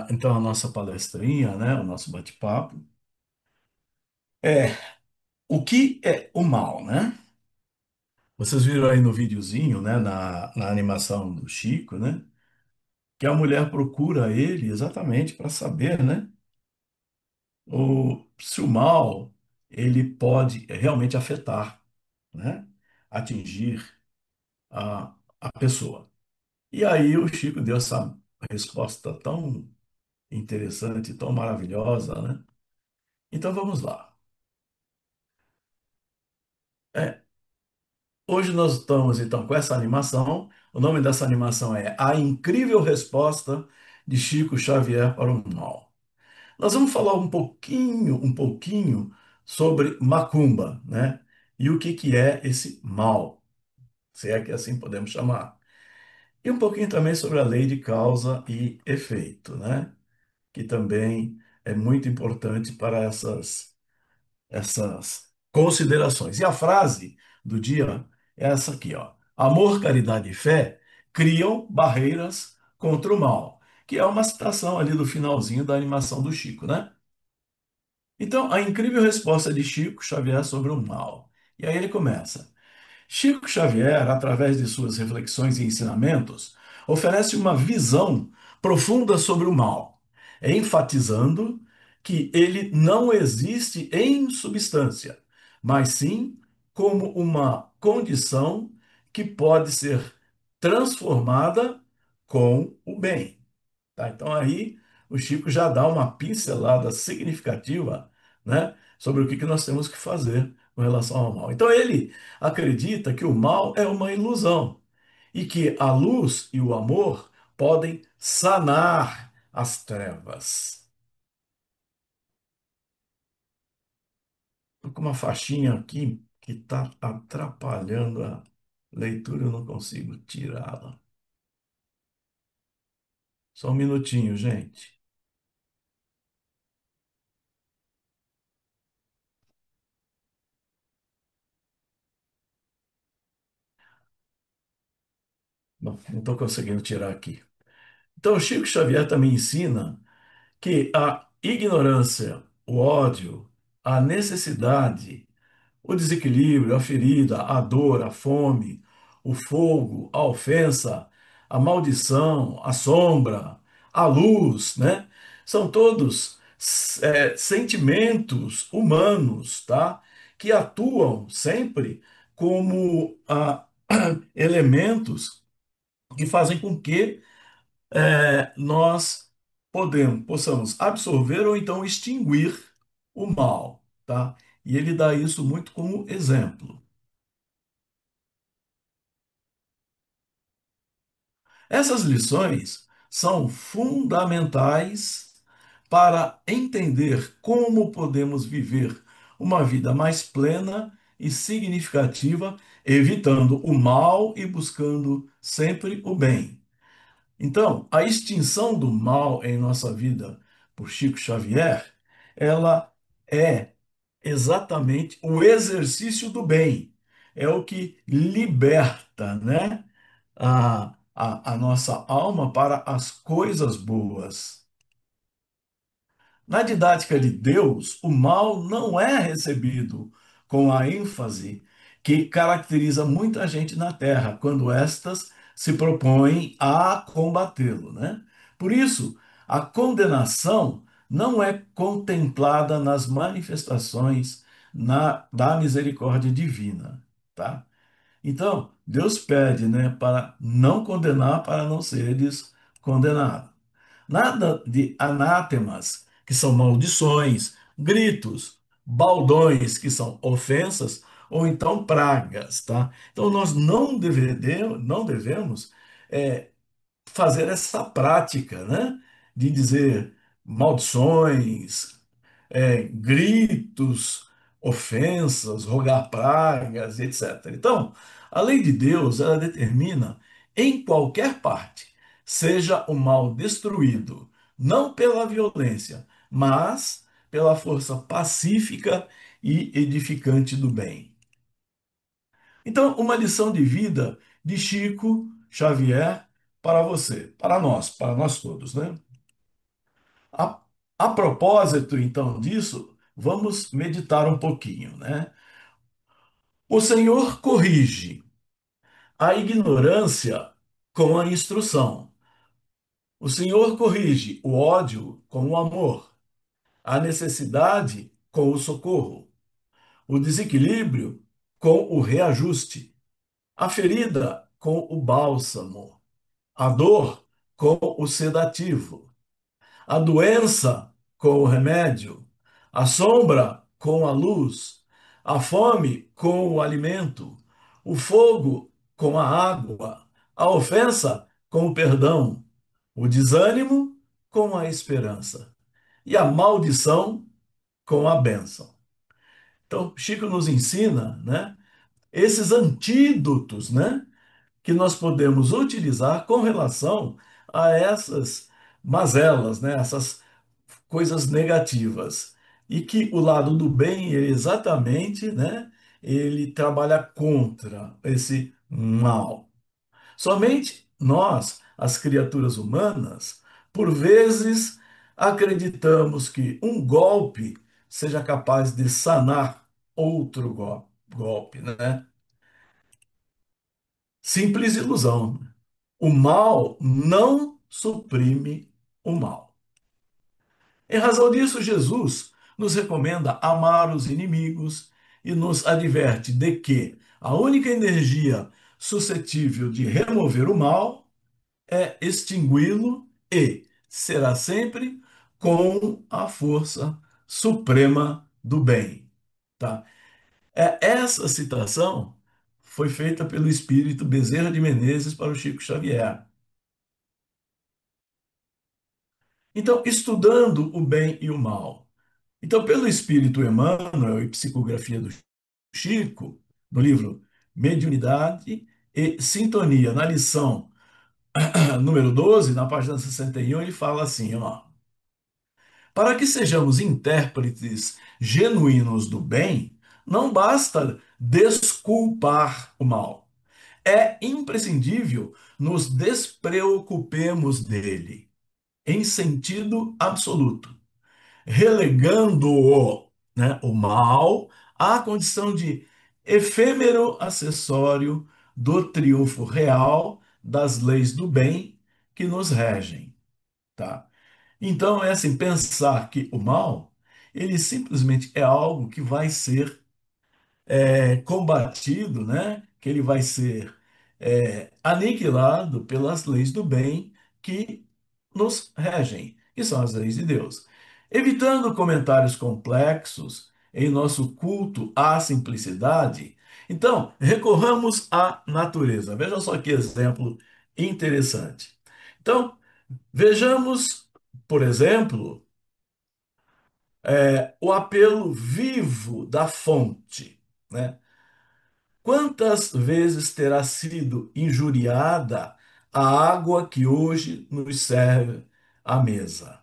Então, a nossa palestrinha, né, o nosso bate-papo, é o que é o mal, né? Vocês viram aí no videozinho, né, na animação do Chico, né, que a mulher procura ele exatamente para saber, né, se o mal ele pode realmente afetar, né, atingir a pessoa. E aí o Chico deu essa resposta tão interessante, tão maravilhosa, né? Então vamos lá. É, Hoje nós estamos então com essa animação. O nome dessa animação é A Incrível Resposta de Chico Xavier para o Mal. Nós vamos falar um pouquinho sobre macumba, né? E o que que é esse mal, se é que assim podemos chamar. E um pouquinho também sobre a lei de causa e efeito, né? Que também é muito importante para essas considerações. E a frase do dia é essa aqui, ó. Amor, caridade e fé criam barreiras contra o mal, que é uma citação ali do finalzinho da animação do Chico, né? Então, a incrível resposta de Chico Xavier sobre o mal. E aí ele começa. Chico Xavier, através de suas reflexões e ensinamentos, oferece uma visão profunda sobre o mal, enfatizando que ele não existe em substância, mas sim como uma condição que pode ser transformada com o bem. Tá? Então aí o Chico já dá uma pincelada significativa, né, sobre o que que nós temos que fazer com relação ao mal. Então ele acredita que o mal é uma ilusão e que a luz e o amor podem sanar as trevas. Estou com uma faixinha aqui que está atrapalhando a leitura, eu não consigo tirá-la. Só um minutinho, gente. Não estou conseguindo tirar aqui. Então, o Chico Xavier também ensina que a ignorância, o ódio, a necessidade, o desequilíbrio, a ferida, a dor, a fome, o fogo, a ofensa, a maldição, a sombra, a luz, né? São todos sentimentos humanos, tá? Que atuam sempre como elementos que fazem com que nós possamos absorver ou então extinguir o mal, tá? E ele dá isso muito como exemplo. Essas lições são fundamentais para entender como podemos viver uma vida mais plena e significativa, evitando o mal e buscando sempre o bem. Então, a extinção do mal em nossa vida por Chico Xavier, ela é exatamente o exercício do bem. É o que liberta, né, a nossa alma para as coisas boas. Na didática de Deus, o mal não é recebido com a ênfase que caracteriza muita gente na Terra, quando estas se propõem a combatê-lo, né? Por isso, a condenação não é contemplada nas manifestações da misericórdia divina, tá? Então, Deus pede, né, para não condenar, para não seres condenados. Nada de anátemas, que são maldições, gritos, baldões, que são ofensas, ou então pragas, tá? Então nós não devemos é, fazer essa prática, né? De dizer maldições, gritos, ofensas, rogar pragas, etc. Então, a lei de Deus, ela determina em qualquer parte, seja o mal destruído, não pela violência, mas pela força pacífica e edificante do bem. Então, uma lição de vida de Chico Xavier para você, para nós todos, né? A, a propósito, então, disso, vamos meditar um pouquinho, né? O Senhor corrige a ignorância com a instrução. O Senhor corrige o ódio com o amor, a necessidade com o socorro, o desequilíbrio com o reajuste, a ferida com o bálsamo, a dor com o sedativo, a doença com o remédio, a sombra com a luz, a fome com o alimento, o fogo com a água, a ofensa com o perdão, o desânimo com a esperança e a maldição com a bênção. Então, Chico nos ensina, né, esses antídotos, né, que nós podemos utilizar com relação a essas mazelas, né, essas coisas negativas. E que o lado do bem, ele exatamente, né, ele trabalha contra esse mal. Somente nós, as criaturas humanas, por vezes acreditamos que um golpe seja capaz de sanar outro golpe, né? Simples ilusão. O mal não suprime o mal. Em razão disso, Jesus nos recomenda amar os inimigos e nos adverte de que a única energia suscetível de remover o mal é extingui-lo e será sempre com a força suprema do bem. Tá? Essa citação foi feita pelo espírito Bezerra de Menezes para o Chico Xavier. Então, estudando o bem e o mal. Então, pelo espírito Emmanuel e psicografia do Chico, no livro Mediunidade e Sintonia, na lição número 12, na página 61, ele fala assim, ó: para que sejamos intérpretes genuínos do bem, não basta desculpar o mal. É imprescindível nos despreocupemos dele, em sentido absoluto, relegando-o, né, o mal, à condição de efêmero acessório do triunfo real das leis do bem que nos regem, tá? Então, é assim, pensar que o mal, ele simplesmente é algo que vai ser combatido, né? Que ele vai ser aniquilado pelas leis do bem que nos regem, que são as leis de Deus. Evitando comentários complexos em nosso culto à simplicidade, então, recorramos à natureza. Veja só que exemplo interessante. Então, vejamos, por exemplo, o apelo vivo da fonte, né? Quantas vezes terá sido injuriada a água que hoje nos serve à mesa?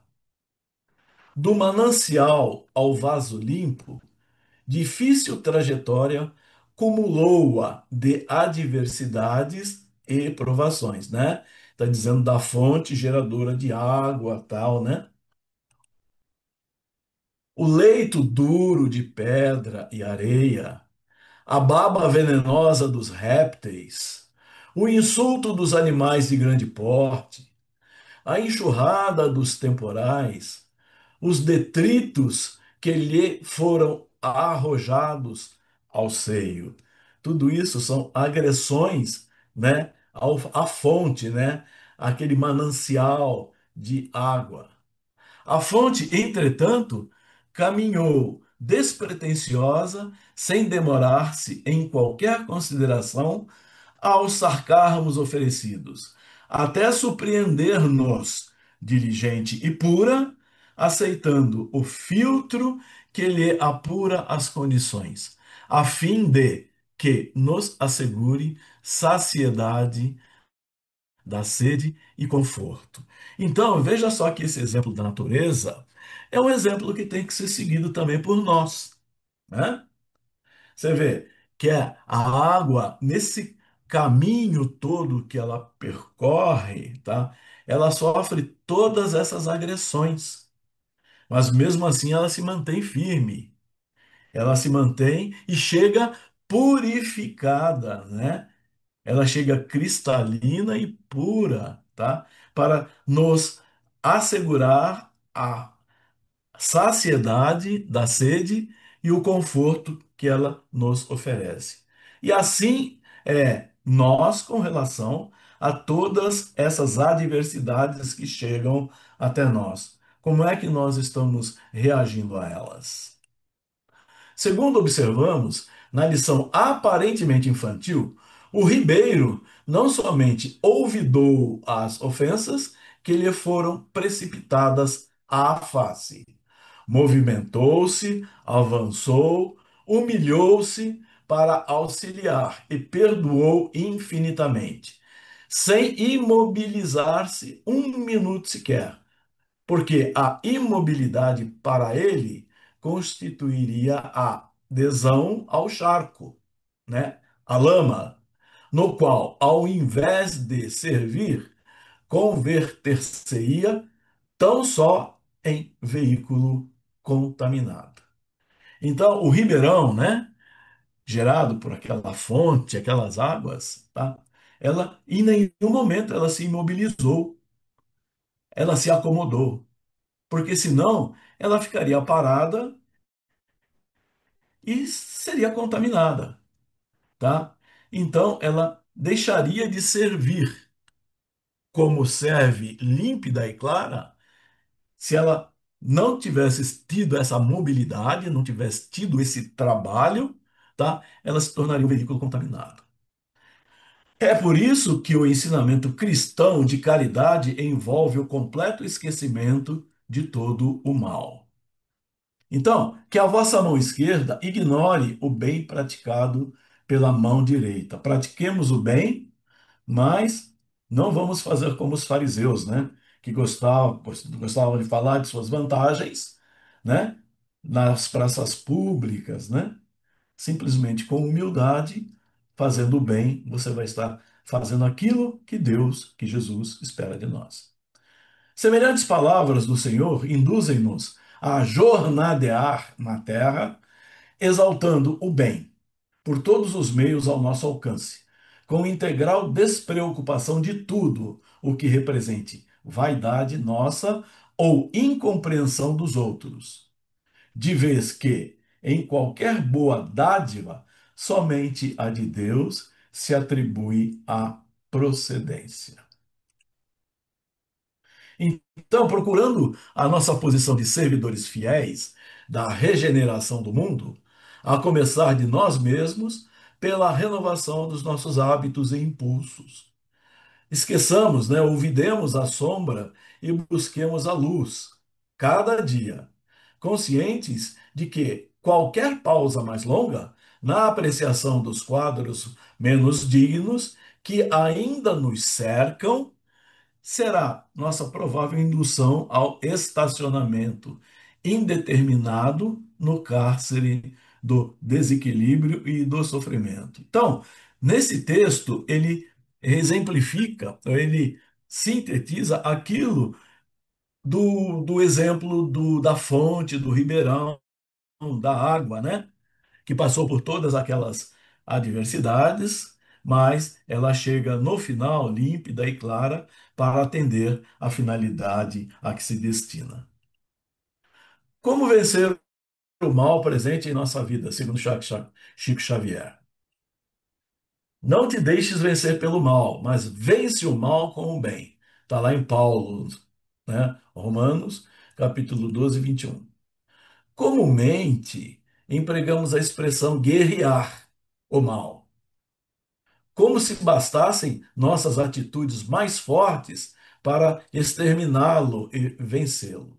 Do manancial ao vaso limpo, difícil trajetória cumulou-a de adversidades e provações, né? Está dizendo da fonte geradora de água, tal, né? O leito duro de pedra e areia, a baba venenosa dos répteis, o insulto dos animais de grande porte, a enxurrada dos temporais, os detritos que lhe foram arrojados ao seio. Tudo isso são agressões, né, à fonte, né, aquele manancial de água. A fonte, entretanto, caminhou despretensiosa, sem demorar-se em qualquer consideração aos sarcasmos oferecidos, até surpreender-nos, diligente e pura, aceitando o filtro que lhe apura as condições, a fim de que nos assegure saciedade da sede e conforto. Então, veja só que esse exemplo da natureza é um exemplo que tem que ser seguido também por nós, né? Você vê que a água, nesse caminho todo que ela percorre, tá? Ela sofre todas essas agressões. mas mesmo assim ela se mantém firme, ela se mantém e chega purificada, né? Ela chega cristalina e pura, tá? Para nos assegurar a saciedade da sede e o conforto que ela nos oferece. E assim é nós com relação a todas essas adversidades que chegam até nós. Como é que nós estamos reagindo a elas? Segundo observamos, na lição aparentemente infantil, o ribeiro não somente olvidou as ofensas que lhe foram precipitadas à face, movimentou-se, avançou, humilhou-se para auxiliar e perdoou infinitamente, sem imobilizar-se um minuto sequer, porque a imobilidade para ele constituiria a adesão ao charco, né? A lama, no qual, ao invés de servir, converter-se-ia tão só em veículo contaminado. Então, o ribeirão, né, gerado por aquela fonte, aquelas águas, tá? Ela, em nenhum momento, ela se imobilizou, ela se acomodou, porque senão ela ficaria parada e seria contaminada, tá? Então ela deixaria de servir como serve límpida e clara se ela não tivesse tido essa mobilidade, não tivesse tido esse trabalho, tá? Ela se tornaria um veículo contaminado. É por isso que o ensinamento cristão de caridade envolve o completo esquecimento de todo o mal. Então, que a vossa mão esquerda ignore o bem praticado pela mão direita. Pratiquemos o bem, mas não vamos fazer como os fariseus, né? Que gostavam de falar de suas vantagens, né? Nas praças públicas, né? Simplesmente com humildade, fazendo o bem, você vai estar fazendo aquilo que Deus, que Jesus espera de nós. Semelhantes palavras do Senhor induzem-nos a jornadear na terra, exaltando o bem por todos os meios ao nosso alcance, com integral despreocupação de tudo o que represente vaidade nossa ou incompreensão dos outros, de vez que, em qualquer boa dádiva, somente a de Deus se atribui a procedência. Então, procurando a nossa posição de servidores fiéis da regeneração do mundo, a começar de nós mesmos, pela renovação dos nossos hábitos e impulsos. Esqueçamos, né, olvidemos a sombra e busquemos a luz, cada dia, conscientes de que qualquer pausa mais longa na apreciação dos quadros menos dignos que ainda nos cercam será nossa provável indução ao estacionamento indeterminado no cárcere do desequilíbrio e do sofrimento. Então, nesse texto, ele exemplifica, ele sintetiza aquilo do exemplo da fonte, do ribeirão, da água, né? Que passou por todas aquelas adversidades, mas ela chega no final límpida e clara para atender a finalidade a que se destina. Como vencer o mal presente em nossa vida, segundo Chico Xavier? Não te deixes vencer pelo mal, mas vence o mal com o bem. Está lá em Paulo, né? Romanos, capítulo 12, 21. Comumente, empregamos a expressão guerrear o mal, como se bastassem nossas atitudes mais fortes para exterminá-lo e vencê-lo.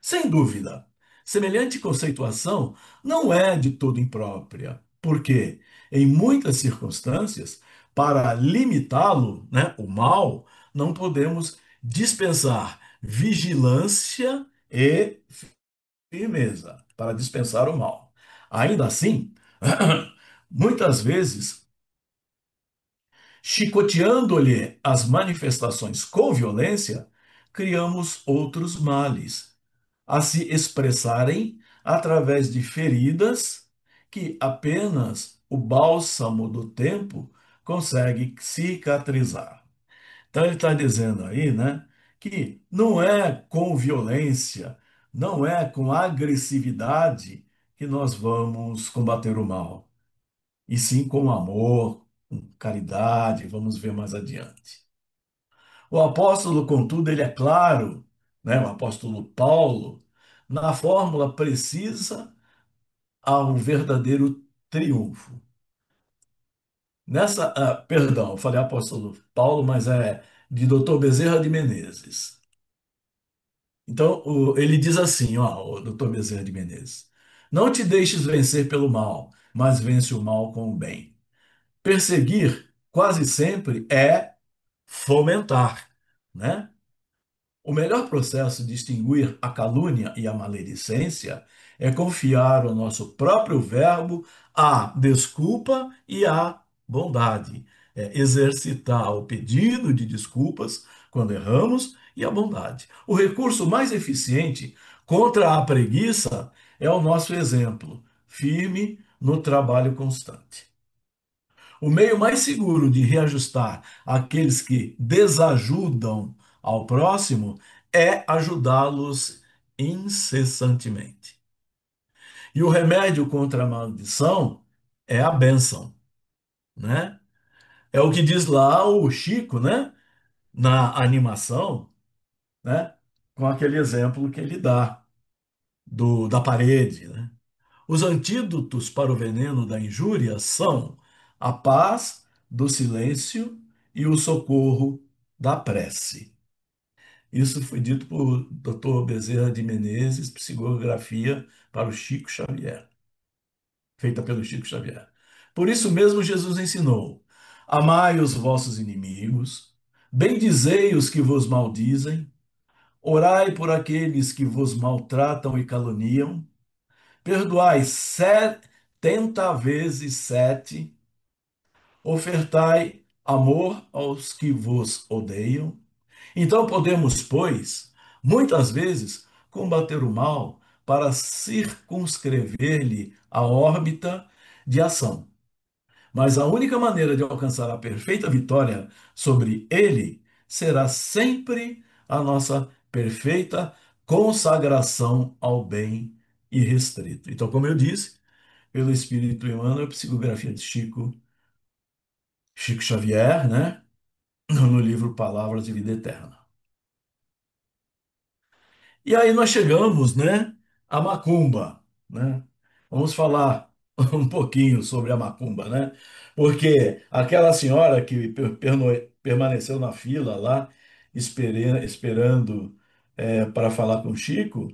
Sem dúvida, semelhante conceituação não é de todo imprópria, porque, em muitas circunstâncias, para limitá-lo, né, o mal, não podemos dispensar vigilância e firmeza para dispensar o mal. Ainda assim, muitas vezes, chicoteando-lhe as manifestações com violência, criamos outros males. a se expressarem através de feridas que apenas o bálsamo do tempo consegue cicatrizar. Então ele está dizendo aí, né, que não é com violência, não é com agressividade que nós vamos combater o mal, e sim com amor, com caridade, vamos ver mais adiante. O apóstolo, contudo, ele é claro, né, o apóstolo Paulo, na fórmula precisa ao verdadeiro triunfo. Perdão, eu falei apóstolo Paulo, mas é de Dr. Bezerra de Menezes. Então, ele diz assim, ó, o Dr. Bezerra de Menezes: não te deixes vencer pelo mal, mas vence o mal com o bem. Perseguir quase sempre é fomentar, né? O melhor processo de extinguir a calúnia e a maledicência é confiar ao nosso próprio verbo a desculpa e a bondade. É exercitar o pedido de desculpas quando erramos e a bondade. O recurso mais eficiente contra a preguiça é o nosso exemplo, firme no trabalho constante. O meio mais seguro de reajustar aqueles que desajudam ao próximo é ajudá-los incessantemente. E o remédio contra a maldição é a bênção, né? É o que diz lá o Chico, né? Na animação, né? Com aquele exemplo que ele dá da parede, né? Os antídotos para o veneno da injúria são a paz do silêncio e o socorro da prece. Isso foi dito por Dr. Bezerra de Menezes, psicografia para o Chico Xavier, feita pelo Chico Xavier. Por isso mesmo Jesus ensinou: amai os vossos inimigos, bendizei os que vos maldizem, orai por aqueles que vos maltratam e caluniam, perdoai 70 vezes 7, ofertai amor aos que vos odeiam. Então podemos, pois, muitas vezes, combater o mal para circunscrever-lhe a órbita de ação. Mas a única maneira de alcançar a perfeita vitória sobre ele será sempre a nossa perfeita consagração ao bem irrestrito. Então, como eu disse, pelo Espírito Emmanuel, psicografia de Chico Xavier, né? No livro Palavras de Vida Eterna. E aí nós chegamos, né, à macumba, né? Vamos falar um pouquinho sobre a macumba, né? Porque aquela senhora que permaneceu na fila lá, esperando para falar com o Chico,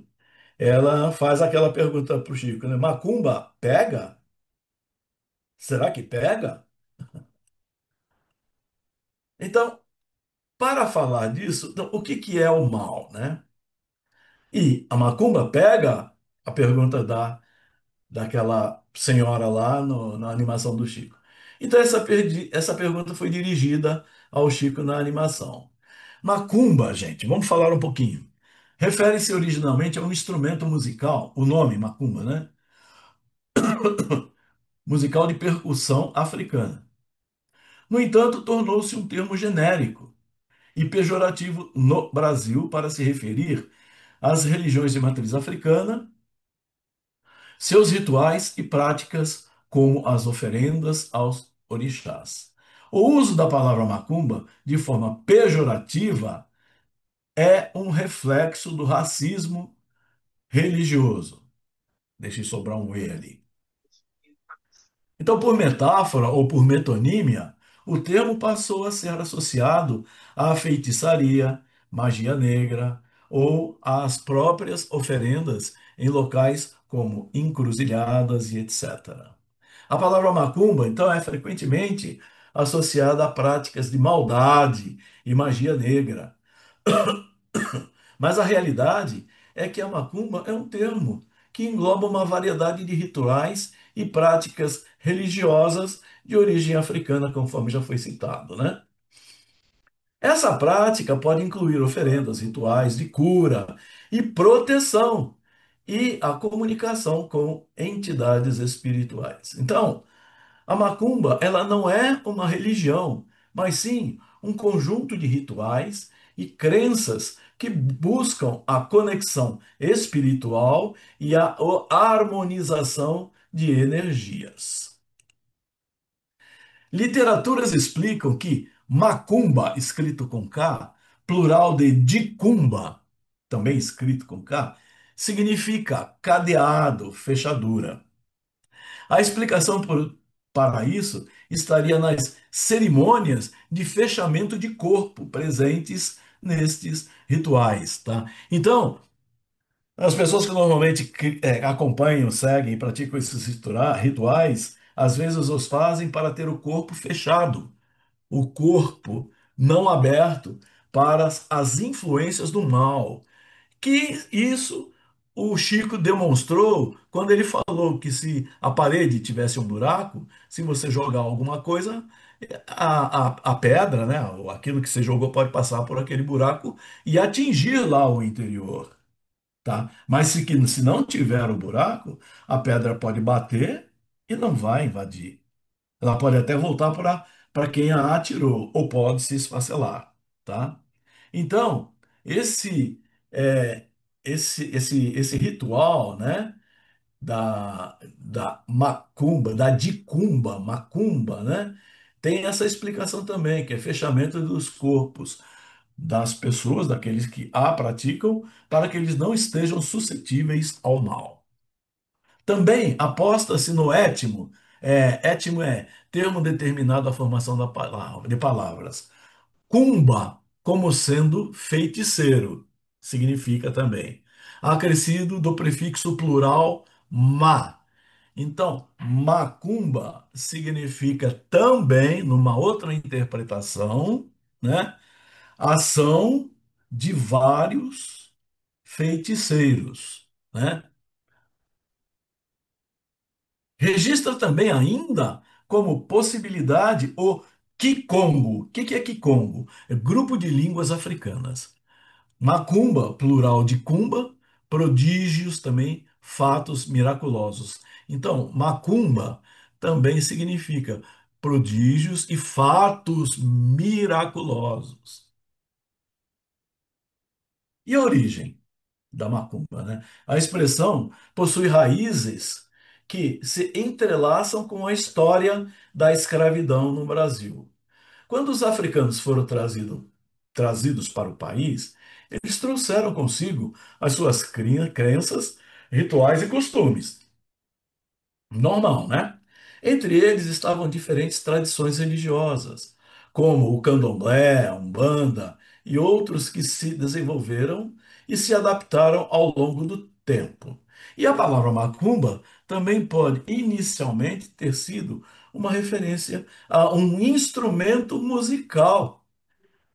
ela faz aquela pergunta para o Chico, né? Macumba pega? Será que pega? Então, para falar disso, então, o que que é o mal, né? E a macumba pega? A pergunta daquela senhora lá na animação do Chico. Então, essa pergunta foi dirigida ao Chico na animação. Macumba, gente, vamos falar um pouquinho. Refere-se originalmente a um instrumento musical, o nome macumba, né? Musical de percussão africana. No entanto, tornou-se um termo genérico e pejorativo no Brasil para se referir às religiões de matriz africana, seus rituais e práticas, como as oferendas aos orixás. O uso da palavra macumba de forma pejorativa é um reflexo do racismo religioso. Deixa eu sobrar um E ali. Então, por metáfora ou por metonímia, o termo passou a ser associado à feitiçaria, magia negra ou às próprias oferendas em locais como encruzilhadas e etc. A palavra macumba, então, é frequentemente associada a práticas de maldade e magia negra. Mas a realidade é que a macumba é um termo que engloba uma variedade de rituais e práticas religiosas de origem africana, conforme já foi citado, né? Essa prática pode incluir oferendas, rituais de cura e proteção e a comunicação com entidades espirituais. Então, a macumba, ela não é uma religião, mas sim um conjunto de rituais e crenças que buscam a conexão espiritual e a harmonização de energias. Literaturas explicam que macumba, escrito com K, plural de dicumba, também escrito com K, significa cadeado, fechadura. A explicação para isso estaria nas cerimônias de fechamento de corpo presentes nestes rituais, tá? Então, as pessoas que normalmente acompanham, seguem e praticam esses rituais, às vezes os fazem para ter o corpo fechado, o corpo não aberto para as influências do mal. Que isso o Chico demonstrou quando ele falou que se a parede tivesse um buraco, se você jogar alguma coisa, a pedra, né, ou aquilo que você jogou pode passar por aquele buraco e atingir lá o interior, tá? Mas se não tiver o buraco, a pedra pode bater e não vai invadir. Ela pode até voltar para quem a atirou, ou pode se esfacelar, tá? Então, esse é, esse ritual, né, da macumba, da dicumba, macumba, né, tem essa explicação também, que é fechamento dos corpos das pessoas, daqueles que a praticam, para que eles não estejam suscetíveis ao mal. Também aposta-se no étimo. Étimo é termo determinado à formação de palavras. Cumba, como sendo feiticeiro, significa também. Acrescido do prefixo plural ma. Então, macumba significa também, numa outra interpretação, né, ação de vários feiticeiros, né? Registra também ainda como possibilidade o Kikongo. O que é Kikongo? É grupo de línguas africanas. Macumba, plural de cumba, prodígios também, fatos miraculosos. Então, macumba também significa prodígios e fatos miraculosos. E a origem da macumba, né? A expressão possui raízes que se entrelaçam com a história da escravidão no Brasil. Quando os africanos foram trazidos para o país, eles trouxeram consigo as suas crenças, rituais e costumes. Normal, né? Entre eles estavam diferentes tradições religiosas, como o candomblé, a umbanda e outros que se desenvolveram e se adaptaram ao longo do tempo. E a palavra macumba também pode inicialmente ter sido uma referência a um instrumento musical,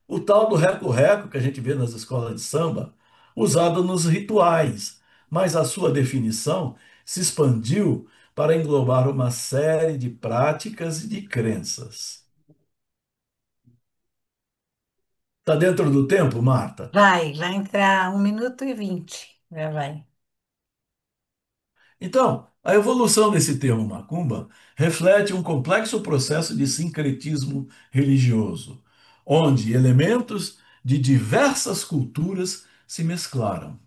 o tal do reco-reco que a gente vê nas escolas de samba, usado nos rituais, mas a sua definição se expandiu para englobar uma série de práticas e de crenças. Está dentro do tempo, Marta? Vai entrar 1 minuto e 20. Já vai. Então, a evolução desse termo macumba reflete um complexo processo de sincretismo religioso, onde elementos de diversas culturas se mesclaram.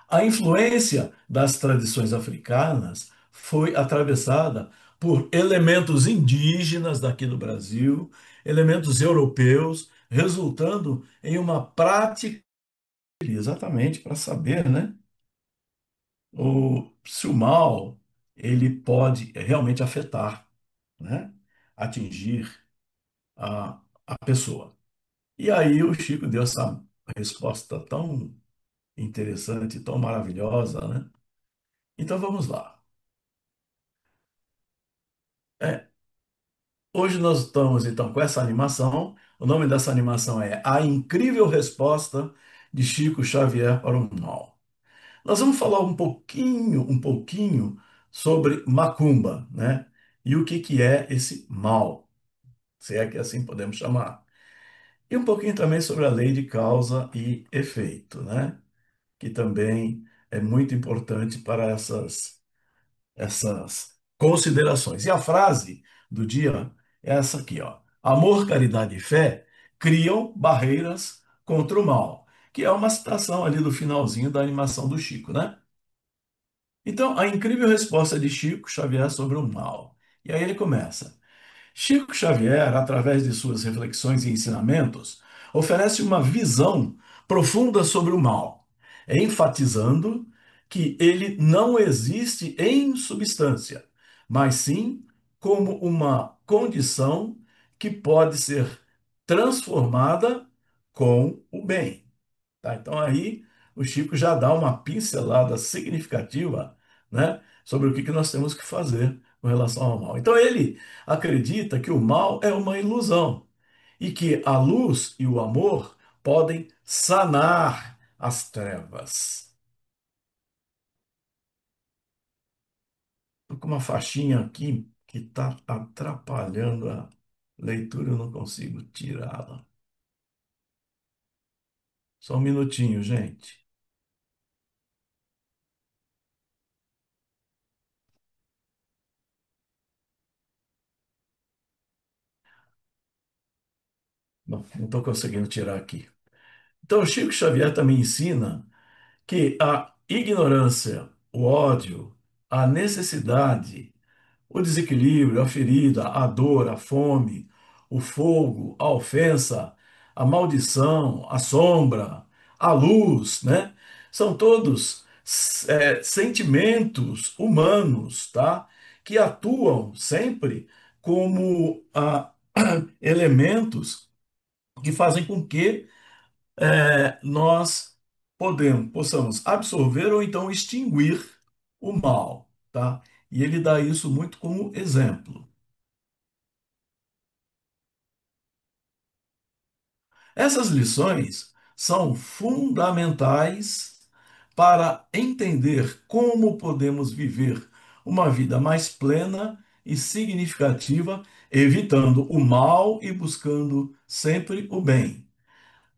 A influência das tradições africanas foi atravessada por elementos indígenas daqui do Brasil, elementos europeus, resultando em uma prática exatamente para saber, né, se o mal ele pode realmente afetar, né, atingir a pessoa. E aí o Chico deu essa resposta tão interessante, tão maravilhosa, né? Então vamos lá. É, Hoje nós estamos então com essa animação. O nome dessa animação é A Incrível Resposta de Chico Xavier para o Mal. Nós vamos falar um pouquinho sobre macumba, né? E o que que é esse mal, se é que assim podemos chamar. E um pouquinho também sobre a lei de causa e efeito, né? que também é muito importante para essas considerações. E a frase do dia é essa aqui, ó. Amor, caridade e fé criam barreiras contra o mal, que é uma citação ali do finalzinho da animação do Chico, né? Então, a incrível resposta de Chico Xavier sobre o mal. E aí ele começa. Chico Xavier, através de suas reflexões e ensinamentos, oferece uma visão profunda sobre o mal, enfatizando que ele não existe em substância, mas sim como uma condição que pode ser transformada com o bem. Tá? Então aí o Chico já dá uma pincelada significativa, né, sobre o que nós temos que fazer com relação ao mal. Então ele acredita que o mal é uma ilusão e que a luz e o amor podem sanar as trevas. Estou com uma faixinha aqui que está atrapalhando a leitura, eu não consigo tirá-la. Só um minutinho, gente. Não estou conseguindo tirar aqui. Então, o Chico Xavier também ensina que a ignorância, o ódio, a necessidade, o desequilíbrio, a ferida, a dor, a fome, o fogo, a ofensa, a maldição, a sombra, a luz, né? São todos sentimentos humanos, tá? Que atuam sempre como elementos que fazem com que nós possamos absorver ou então extinguir o mal, tá? E ele dá isso muito como exemplo. Essas lições são fundamentais para entender como podemos viver uma vida mais plena e significativa, evitando o mal e buscando sempre o bem.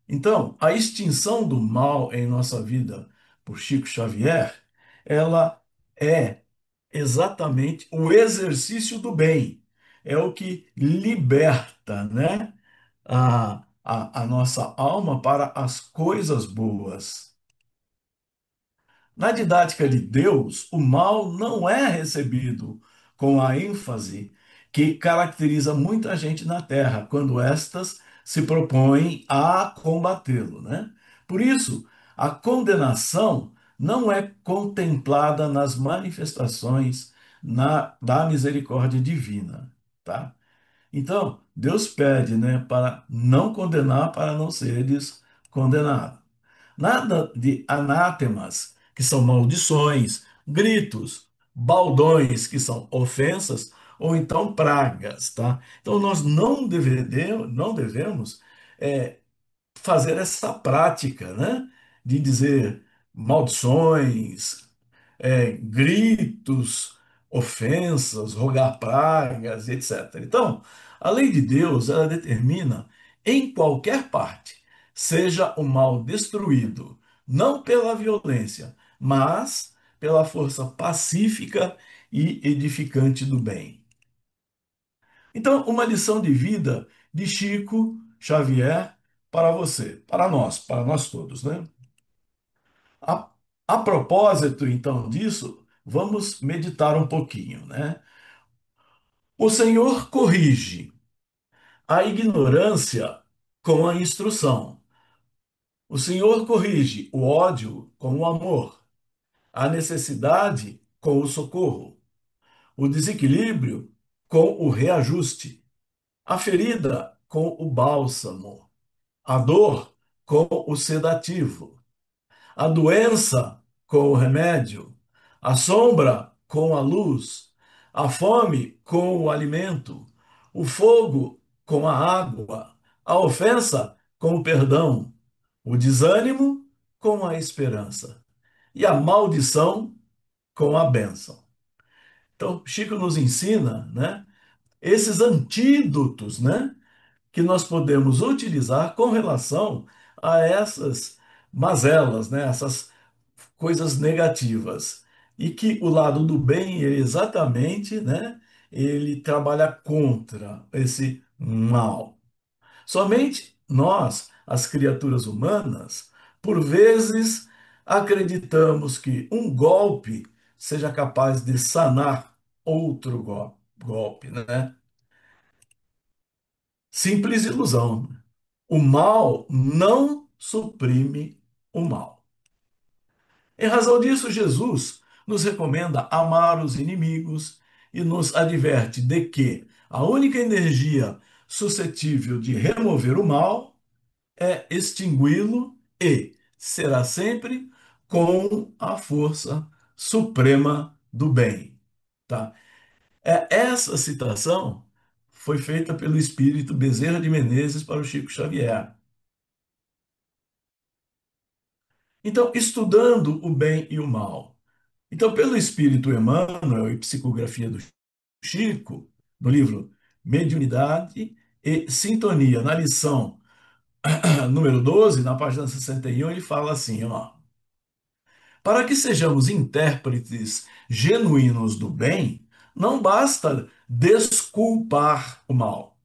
Então, a extinção do mal em nossa vida por Chico Xavier, ela é exatamente o exercício do bem. É o que liberta, né, a nossa alma para as coisas boas. Na didática de Deus, o mal não é recebido com a ênfase que caracteriza muita gente na Terra, quando estas se propõem a combatê-lo, né? Por isso, a condenação não é contemplada nas manifestações da misericórdia divina, tá? Então, Deus pede, né, para não condenar, para não seres condenados. Nada de anátemas, que são maldições, gritos, baldões, que são ofensas, ou então pragas, tá? Então nós não devemos fazer essa prática, né? De dizer maldições, gritos, ofensas, rogar pragas, etc. Então, a lei de Deus, ela determina em qualquer parte, seja o mal destruído, não pela violência, mas pela força pacífica e edificante do bem. Então, uma lição de vida de Chico Xavier para você, para nós todos, né? A, a propósito, então, disso, vamos meditar um pouquinho, né? O Senhor corrige a ignorância com a instrução. O Senhor corrige o ódio com o amor, a necessidade com o socorro, o desequilíbrio com o reajuste, a ferida com o bálsamo, a dor com o sedativo, a doença com o remédio, a sombra com a luz, a fome com o alimento, o fogo com a água, a ofensa com o perdão, o desânimo com a esperança e a maldição com a bênção. Então, Chico nos ensina, né, esses antídotos, né, que nós podemos utilizar com relação a essas mazelas, né, essas coisas negativas. E que o lado do bem, ele exatamente, né, ele trabalha contra esse mal. Somente nós, as criaturas humanas, por vezes acreditamos que um golpe seja capaz de sanar outro golpe, né? Simples ilusão. O mal não suprime o mal. Em razão disso, Jesus nos recomenda amar os inimigos e nos adverte de que a única energia suscetível de remover o mal é extingui-lo e será sempre com a força suprema do bem. Tá? Essa citação foi feita pelo espírito Bezerra de Menezes para o Chico Xavier. Então, estudando o bem e o mal. Então, pelo espírito Emmanuel e psicografia do Chico, no livro Mediunidade e Sintonia, na lição número 12, na página 61, ele fala assim, ó: para que sejamos intérpretes genuínos do bem, não basta desculpar o mal.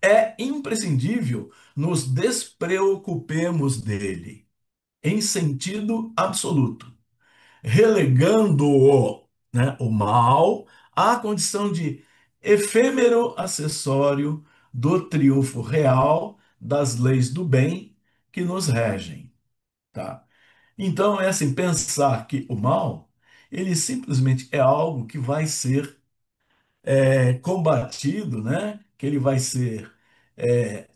É imprescindível nos despreocupemos dele, em sentido absoluto, relegando-o, né, o mal, à condição de efêmero acessório do triunfo real das leis do bem que nos regem, tá? Então, é assim, pensar que o mal, ele simplesmente é algo que vai ser combatido, né? Que ele vai ser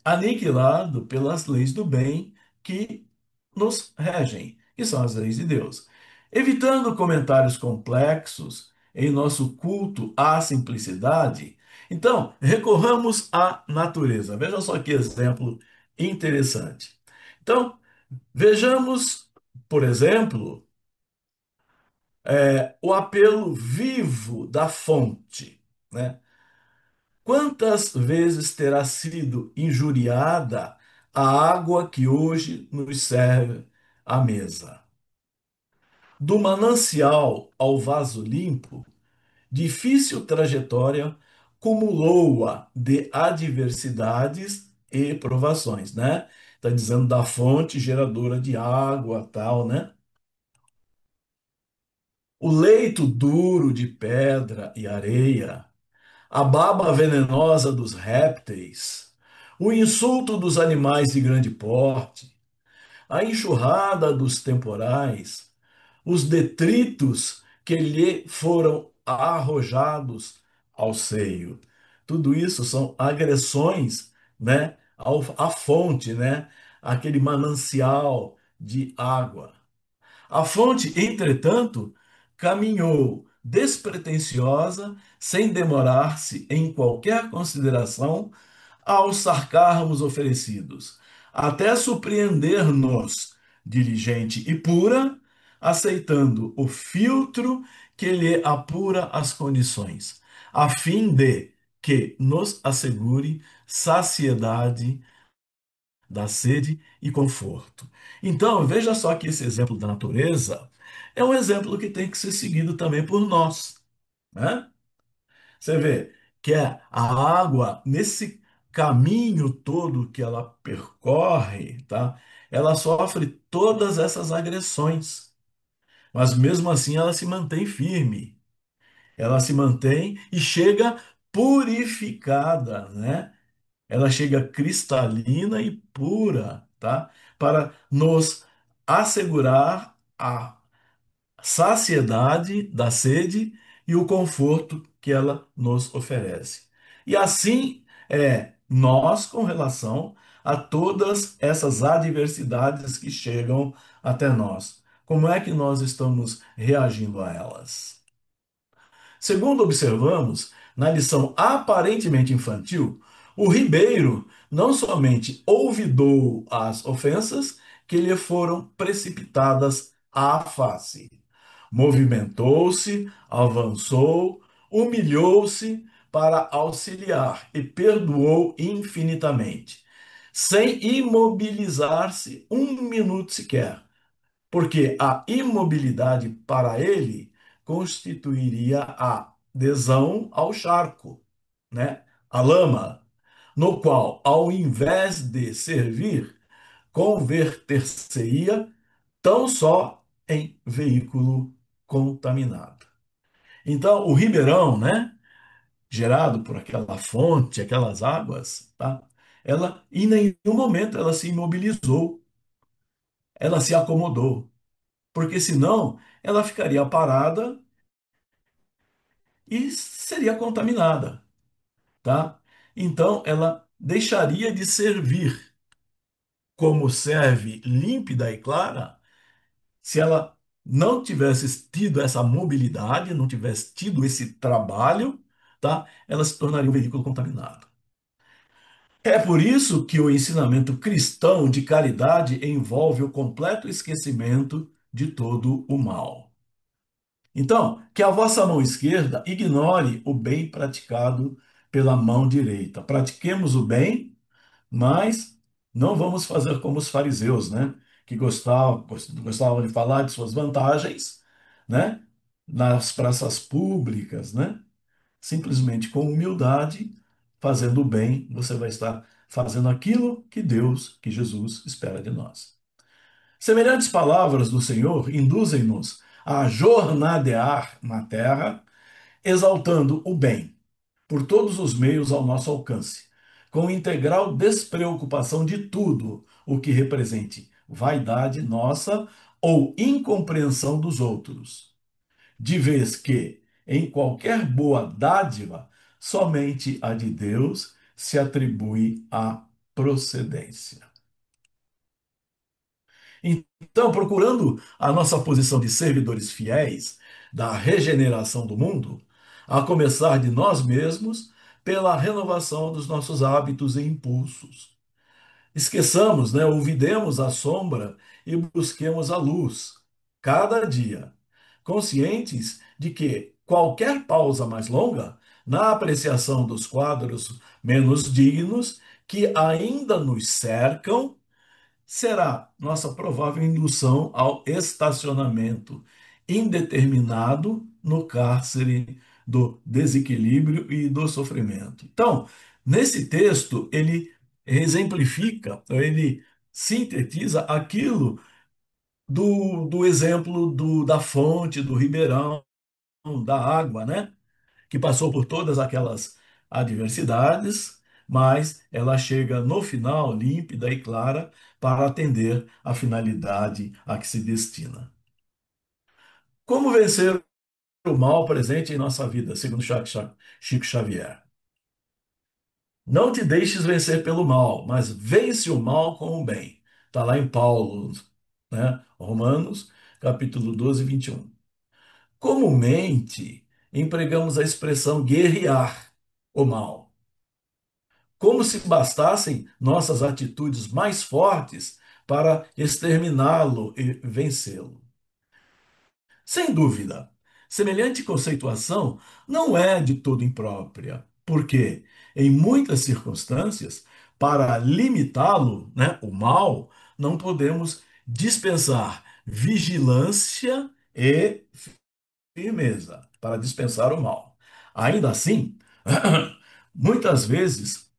aniquilado pelas leis do bem que nos regem, que são as leis de Deus. Evitando comentários complexos em nosso culto à simplicidade, então, recorramos à natureza. Veja só que exemplo interessante. Então, vejamos, por exemplo, o apelo vivo da fonte, né? Quantas vezes terá sido injuriada a água que hoje nos serve à mesa? Do manancial ao vaso limpo, difícil trajetória cumulou-a de adversidades e provações, né? Está dizendo da fonte geradora de água, tal, né? O leito duro de pedra e areia, a baba venenosa dos répteis, o insulto dos animais de grande porte, a enxurrada dos temporais, os detritos que lhe foram arrojados ao seio. Tudo isso são agressões, né, à fonte, né, aquele manancial de água. A fonte, entretanto, caminhou despretensiosa, sem demorar-se em qualquer consideração aos sarcasmos oferecidos, até surpreender-nos, diligente e pura, aceitando o filtro que lhe apura as condições, a fim de que nos assegure saciedade da sede e conforto. Então, veja só que esse exemplo da natureza é um exemplo que tem que ser seguido também por nós, né? Você vê que a água, nesse caminho todo que ela percorre, tá? Ela sofre todas essas agressões, mas mesmo assim ela se mantém firme, ela se mantém e chega purificada, né? Ela chega cristalina e pura, tá? Para nos assegurar a saciedade da sede e o conforto que ela nos oferece. E assim é nós com relação a todas essas adversidades que chegam até nós. Como é que nós estamos reagindo a elas? Segundo observamos, na lição aparentemente infantil, o Ribeiro não somente olvidou as ofensas que lhe foram precipitadas à face, movimentou-se, avançou, humilhou-se para auxiliar e perdoou infinitamente, sem imobilizar-se um minuto sequer, porque a imobilidade para ele constituiria a adesão ao charco, né? A lama, no qual, ao invés de servir, converter-se-ia tão só em veículo contaminado. Então, o ribeirão, né, gerado por aquela fonte, aquelas águas, tá? Ela, em nenhum momento, ela se imobilizou, ela se acomodou, porque senão ela ficaria parada e seria contaminada, tá? Então, ela deixaria de servir como serve límpida e clara se ela não tivesse tido essa mobilidade, não tivesse tido esse trabalho, tá? Ela se tornaria um veículo contaminado. É por isso que o ensinamento cristão de caridade envolve o completo esquecimento de todo o mal. Então, que a vossa mão esquerda ignore o bem praticado pela mão direita. Pratiquemos o bem, mas não vamos fazer como os fariseus, né? Que gostavam de falar de suas vantagens, né? Nas praças públicas, né? Simplesmente com humildade, fazendo o bem, você vai estar fazendo aquilo que Deus, que Jesus espera de nós. Semelhantes palavras do Senhor induzem-nos a jornadear na terra, exaltando o bem por todos os meios ao nosso alcance, com integral despreocupação de tudo o que represente vaidade nossa ou incompreensão dos outros, de vez que, em qualquer boa dádiva, somente a de Deus se atribui a procedência. Então, procurando a nossa posição de servidores fiéis da regeneração do mundo, a começar de nós mesmos, pela renovação dos nossos hábitos e impulsos. Esqueçamos, né, olvidemos a sombra e busquemos a luz, cada dia, conscientes de que qualquer pausa mais longa na apreciação dos quadros menos dignos que ainda nos cercam será nossa provável indução ao estacionamento indeterminado no cárcere do desequilíbrio e do sofrimento. Então, nesse texto, ele exemplifica, ele sintetiza aquilo do exemplo da fonte, do ribeirão, da água, né? Que passou por todas aquelas adversidades, mas ela chega no final límpida e clara para atender a finalidade a que se destina. Como vencer o mal presente em nossa vida, segundo Chico Xavier? Não te deixes vencer pelo mal, mas vence o mal com o bem. Está lá em Paulo, né? Romanos, capítulo 12, 21. Comumente, empregamos a expressão guerrear o mal, como se bastassem nossas atitudes mais fortes para exterminá-lo e vencê-lo. Sem dúvida, semelhante conceituação não é de todo imprópria, porque, em muitas circunstâncias, para limitá-lo, né, o mal, não podemos dispensar vigilância e firmeza para dispensar o mal. Ainda assim, muitas vezes,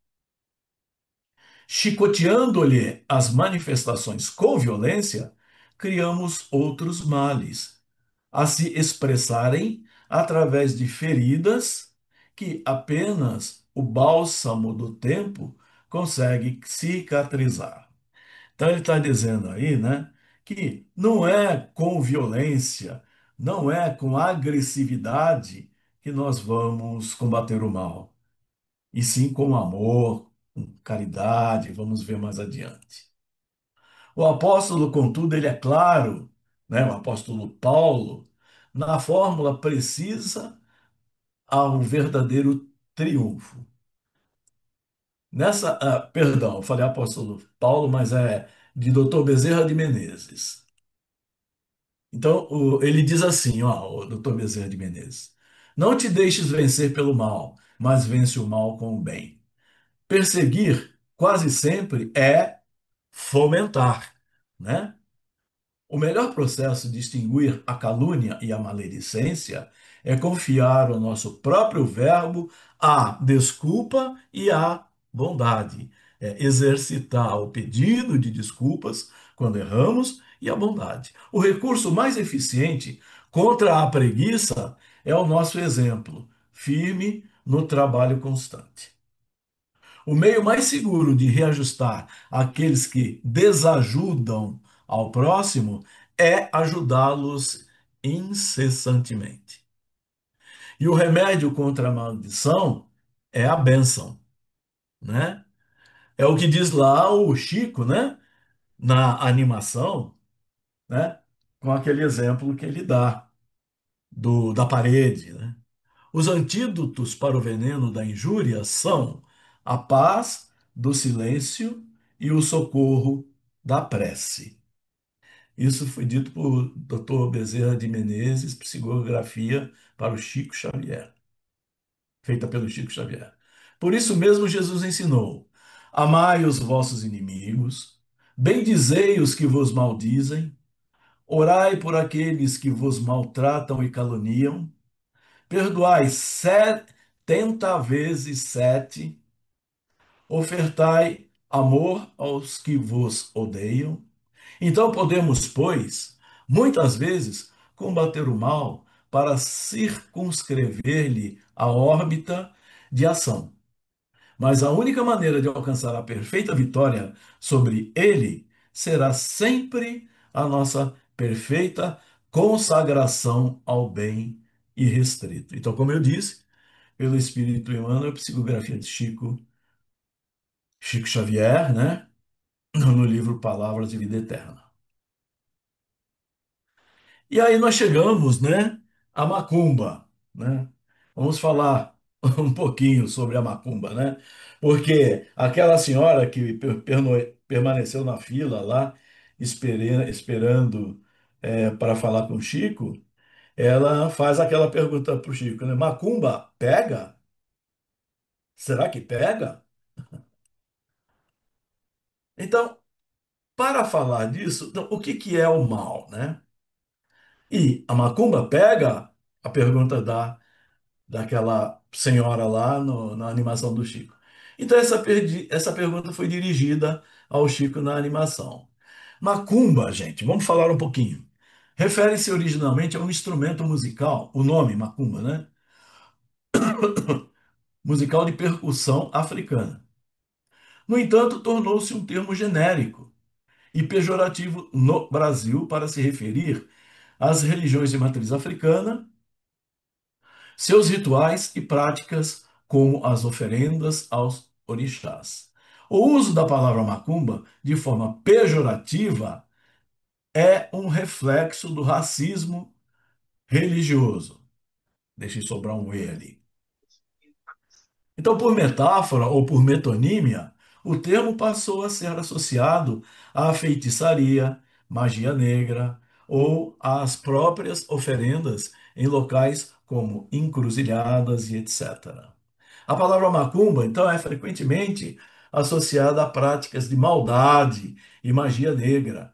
chicoteando-lhe as manifestações com violência, criamos outros males, a se expressarem através de feridas que apenas o bálsamo do tempo consegue cicatrizar. Então ele está dizendo aí, né, que não é com violência, não é com agressividade que nós vamos combater o mal, e sim com amor, com caridade, vamos ver mais adiante. O apóstolo, contudo, ele é claro, né, o apóstolo Paulo, na fórmula precisa ao verdadeiro triunfo. Perdão, eu falei apóstolo Paulo, mas é de Dr. Bezerra de Menezes. Então, ele diz assim, ó, o Dr. Bezerra de Menezes: não te deixes vencer pelo mal, mas vence o mal com o bem. Perseguir quase sempre é fomentar, né? O melhor processo de distinguir a calúnia e a maledicência é confiar o nosso próprio verbo à desculpa e à bondade. É exercitar o pedido de desculpas quando erramos e a bondade. O recurso mais eficiente contra a preguiça é o nosso exemplo, firme no trabalho constante. O meio mais seguro de reajustar aqueles que desajudam ao próximo é ajudá-los incessantemente. E o remédio contra a maldição é a bênção, né? É o que diz lá o Chico, né? Na animação, né? Com aquele exemplo que ele dá da parede, né? Os antídotos para o veneno da injúria são a paz do silêncio e o socorro da prece. Isso foi dito por Dr. Bezerra de Menezes, psicografia para o Chico Xavier, feita pelo Chico Xavier. Por isso mesmo Jesus ensinou: amai os vossos inimigos, bendizei os que vos maldizem, orai por aqueles que vos maltratam e caluniam, perdoai 70 vezes 7, ofertai amor aos que vos odeiam. Então podemos, pois, muitas vezes, combater o mal para circunscrever-lhe a órbita de ação. Mas a única maneira de alcançar a perfeita vitória sobre ele será sempre a nossa perfeita consagração ao bem irrestrito. Então, como eu disse, pelo Espírito Emmanuel, psicografia de Chico Xavier, né? No livro Palavras de Vida Eterna. E aí nós chegamos, né, à macumba, né? Vamos falar um pouquinho sobre a macumba, né? Porque aquela senhora que permaneceu na fila lá, esperando para falar com o Chico, ela faz aquela pergunta para o Chico, né? Macumba pega? Será que pega? Então, para falar disso, então, o que que é o mal, né? E a macumba pega? A pergunta daquela senhora lá na animação do Chico. Então, essa pergunta foi dirigida ao Chico na animação. Macumba, gente, vamos falar um pouquinho. Refere-se originalmente a um instrumento musical, o nome macumba, né? Musical de percussão africana. No entanto, tornou-se um termo genérico e pejorativo no Brasil para se referir às religiões de matriz africana, seus rituais e práticas, como as oferendas aos orixás. O uso da palavra macumba de forma pejorativa é um reflexo do racismo religioso. Deixa eu sobrar um E ali. Então, por metáfora ou por metonímia, o termo passou a ser associado à feitiçaria, magia negra ou às próprias oferendas em locais como encruzilhadas e etc. A palavra macumba, então, é frequentemente associada a práticas de maldade e magia negra.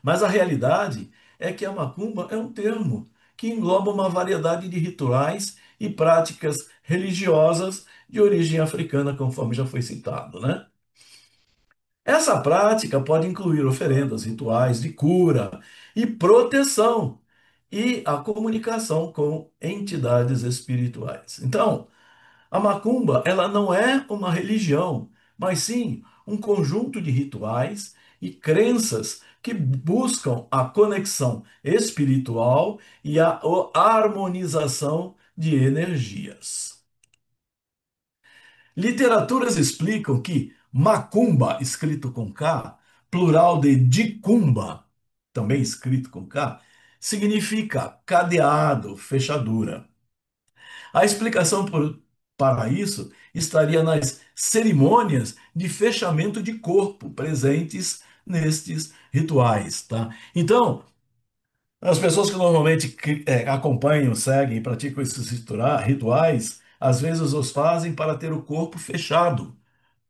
Mas a realidade é que a macumba é um termo que engloba uma variedade de rituais e práticas religiosas de origem africana, conforme já foi citado, né? Essa prática pode incluir oferendas, rituais de cura e proteção e a comunicação com entidades espirituais. Então, a macumba, ela não é uma religião, mas sim um conjunto de rituais e crenças que buscam a conexão espiritual e a harmonização de energias. Literaturas explicam que macumba, escrito com K, plural de dicumba, também escrito com K, significa cadeado, fechadura. A explicação para isso estaria nas cerimônias de fechamento de corpo presentes nestes rituais, tá? Então, as pessoas que normalmente acompanham, seguem e praticam esses rituais, às vezes os fazem para ter o corpo fechado,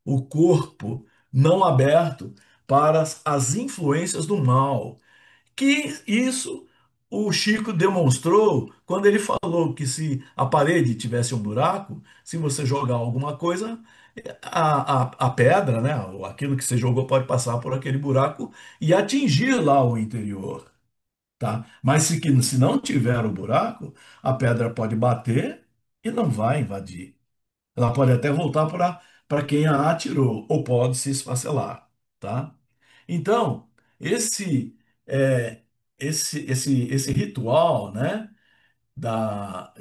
o corpo não aberto, para as influências do mal. Que isso o Chico demonstrou quando ele falou que se a parede tivesse um buraco, se você jogar alguma coisa, a pedra, né, ou aquilo que você jogou pode passar por aquele buraco e atingir lá o interior, tá? Mas se não tiver o buraco, a pedra pode bater e não vai invadir. Ela pode até voltar para quem a atirou, ou pode se esfacelar, tá? Então, esse é, esse ritual, né, da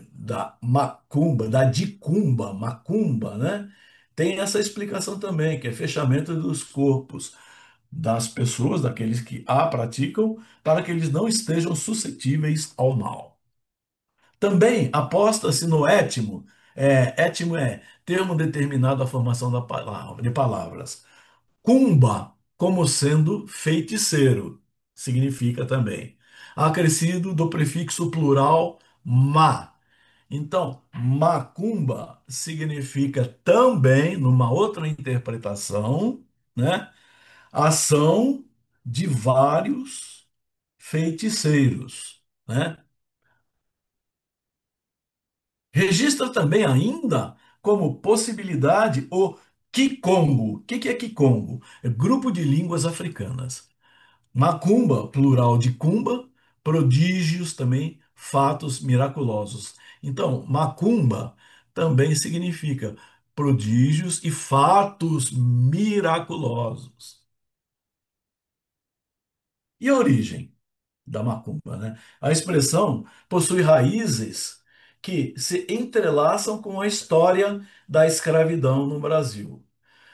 macumba, da dicumba, macumba, né, tem essa explicação também, que é fechamento dos corpos das pessoas, daqueles que a praticam, para que eles não estejam suscetíveis ao mal. Também aposta-se no étimo. Étimo é termo determinado à formação de palavras. Cumba, como sendo feiticeiro, significa também. Acrescido do prefixo plural ma. Então, macumba significa também, numa outra interpretação, né, ação de vários feiticeiros, né? Registra também ainda como possibilidade o Kikongo. O que é Kikongo? É grupo de línguas africanas. Macumba, plural de cumba, prodígios também, fatos miraculosos. Então, macumba também significa prodígios e fatos miraculosos. E a origem da macumba, né? A expressão possui raízes que se entrelaçam com a história da escravidão no Brasil.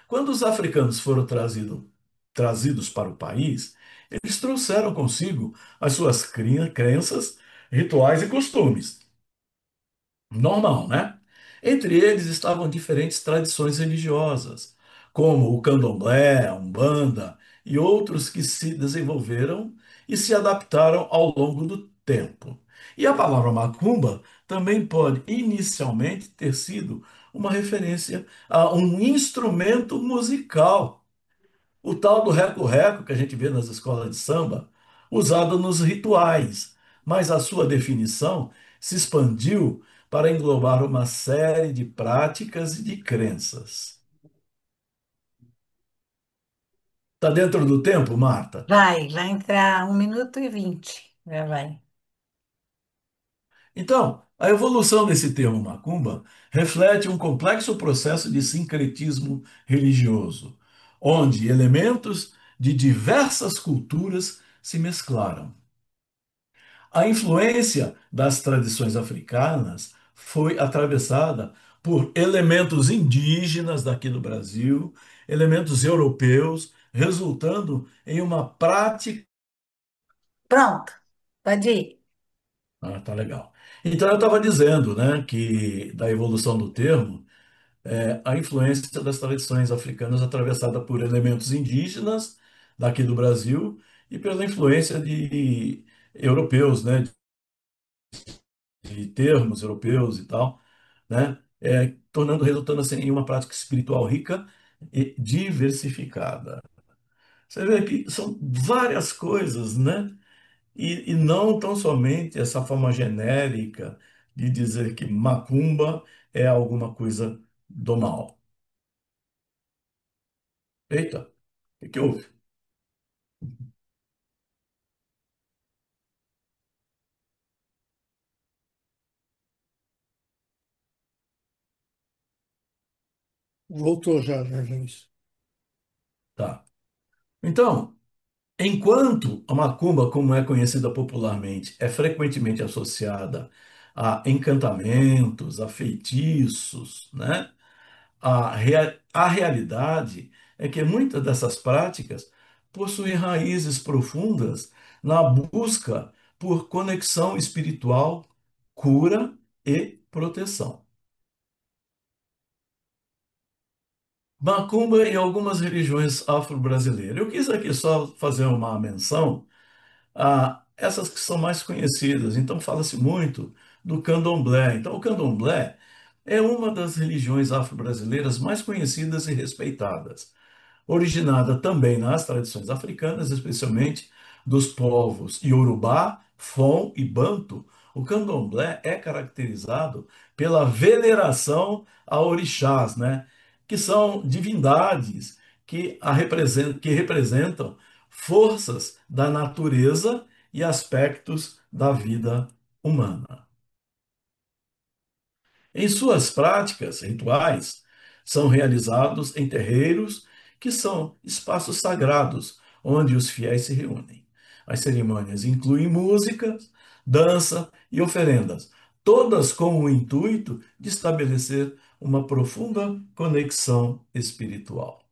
Quando os africanos foram trazidos para o país, eles trouxeram consigo as suas crenças, rituais e costumes. Normal, né? Entre eles estavam diferentes tradições religiosas, como o candomblé, a umbanda e outros que se desenvolveram e se adaptaram ao longo do tempo. E a palavra macumba também pode inicialmente ter sido uma referência a um instrumento musical, o tal do reco-reco que a gente vê nas escolas de samba, usado nos rituais, mas a sua definição se expandiu para englobar uma série de práticas e de crenças. Está dentro do tempo, Marta? Vai entrar 1 minuto e 20. Já vai. Então, a evolução desse termo macumba reflete um complexo processo de sincretismo religioso, onde elementos de diversas culturas se mesclaram. A influência das tradições africanas foi atravessada por elementos indígenas daqui do Brasil, elementos europeus, resultando em uma prática. Pronto, pode ir. Ah, tá legal. Então eu estava dizendo, né, que da evolução do termo, a influência das tradições africanas atravessada por elementos indígenas daqui do Brasil e pela influência de europeus, né, de termos europeus e tal, né? Resultando assim em uma prática espiritual rica e diversificada. Você vê que são várias coisas, né? E não tão somente essa forma genérica de dizer que macumba é alguma coisa do mal. Eita, o que houve? Voltou já, Luiz. Tá. Então, enquanto a macumba, como é conhecida popularmente, é frequentemente associada a encantamentos, a feitiços, né? A realidade é que muitas dessas práticas possuem raízes profundas na busca por conexão espiritual, cura e proteção. Macumba em algumas religiões afro-brasileiras. Eu quis aqui só fazer uma menção essas que são mais conhecidas. Então, fala-se muito do candomblé. Então, o candomblé é uma das religiões afro-brasileiras mais conhecidas e respeitadas. originada também nas tradições africanas, especialmente dos povos Yorubá, Fon e Banto. O candomblé é caracterizado pela veneração a orixás, né? Que são divindades que representam forças da natureza e aspectos da vida humana. Em suas práticas rituais, são realizados em terreiros, que são espaços sagrados, onde os fiéis se reúnem. As cerimônias incluem músicas, dança e oferendas, todas com o intuito de estabelecer uma profunda conexão espiritual.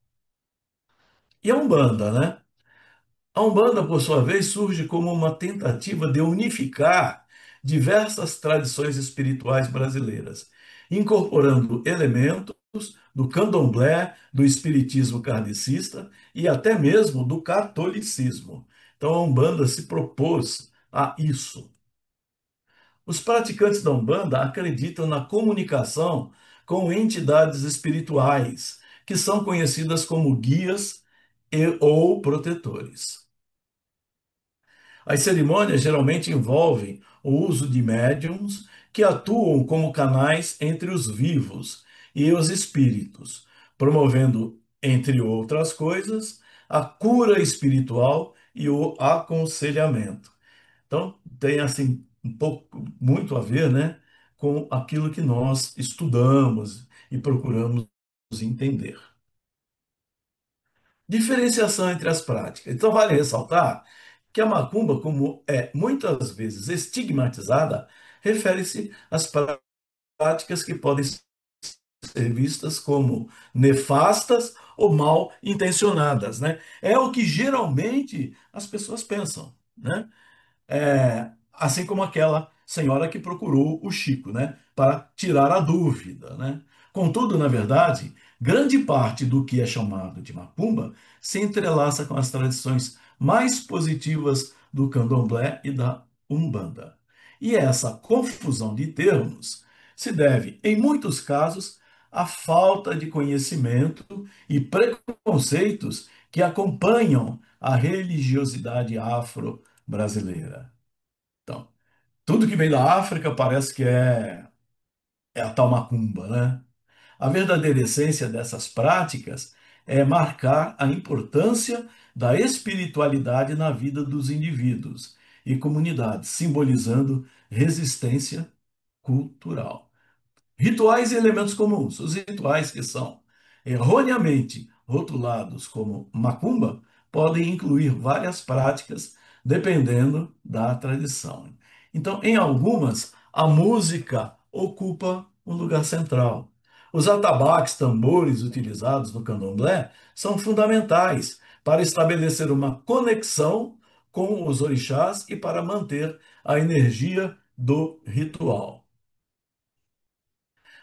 E a Umbanda, né? A Umbanda, por sua vez, surge como uma tentativa de unificar diversas tradições espirituais brasileiras, incorporando elementos do candomblé, do espiritismo kardecista e até mesmo do catolicismo. Então, a Umbanda se propôs a isso. Os praticantes da Umbanda acreditam na comunicação com entidades espirituais, que são conhecidas como guias ou protetores. As cerimônias geralmente envolvem o uso de médiums que atuam como canais entre os vivos e os espíritos, promovendo, entre outras coisas, a cura espiritual e o aconselhamento. Então, tem assim um pouco muito a ver, né, com aquilo que nós estudamos e procuramos entender. Diferenciação entre as práticas. Então, vale ressaltar que a macumba, como é muitas vezes estigmatizada, refere-se às práticas que podem ser vistas como nefastas ou mal intencionadas, né? É o que geralmente as pessoas pensam, né? Assim como aquela senhora que procurou o Chico, né, para tirar a dúvida, né? Contudo, na verdade, grande parte do que é chamado de macumba se entrelaça com as tradições mais positivas do candomblé e da umbanda. E essa confusão de termos se deve, em muitos casos, à falta de conhecimento e preconceitos que acompanham a religiosidade afro-brasileira. Então, tudo que vem da África parece que é a tal macumba, né? A verdadeira essência dessas práticas é marcar a importância da espiritualidade na vida dos indivíduos e comunidades, simbolizando resistência cultural. Rituais e elementos comuns. Os rituais que são erroneamente rotulados como macumba podem incluir várias práticas dependendo da tradição. Então, em algumas, a música ocupa um lugar central. Os atabaques, tambores utilizados no candomblé são fundamentais para estabelecer uma conexão com os orixás e para manter a energia do ritual.